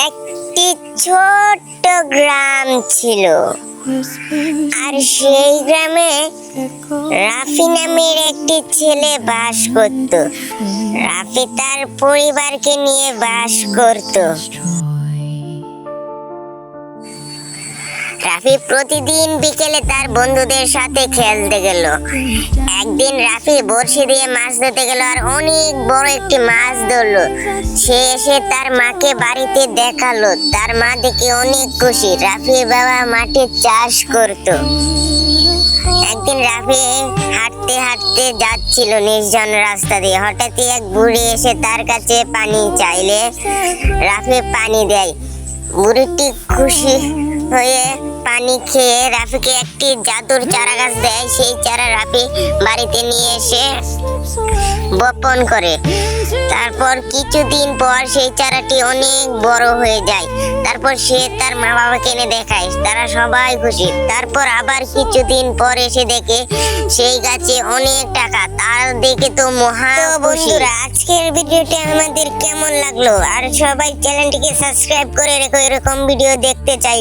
একটি ছোট্ট গ্রাম ছিল, আর সেই গ্রামে রাফি নামের একটি ছেলে বাস করত। রাফি তার পরিবারকে নিয়ে বাস করত। রাফি প্রতিদিন বিকেলে তার বন্ধুদের সাথে খেলতে গেল। একদিন রাফি বড়শি দিয়ে মাছ ধরতে গেল আর অনেক বড় একটি মাছ ধরলো। সে এসে তার মাকে বাড়িতে দেখালো। তার মা দেখে অনেক খুশি। রাফির বাবা মাঠে চাষ করত। একদিন রাফি হাঁটতে হাঁটতে যাচ্ছিল নির্জন রাস্তা দিয়ে। হঠাৎই এক বুড়ি এসে তার কাছে পানি চাইলে রাফি পানি দেয়। বুড়িটি খুশি হয়ে পানি খেয়ে রাফিকে একটি জাদুর চারা গাছ দেয়। সেই চারা রাফি বাড়িতে নিয়ে এসে বপন করে। তারপর কিছুদিন পর সেই চারাটি অনেক বড় হয়ে যায়। তারপর সে তার মা বাবাকে এনে দেখায়। তারা সবাই খুশি। তারপর আবার কিছুদিন পর এসে দেখে সেই গাছে অনেক টাকা। তার দেখে তো মহা বন্ধুরা, আজকের ভিডিওটি আমাদের কেমন লাগলো? আর সবাই চ্যানেলটিকে সাবস্ক্রাইব করে রেখো এরকম ভিডিও দেখতে চাই।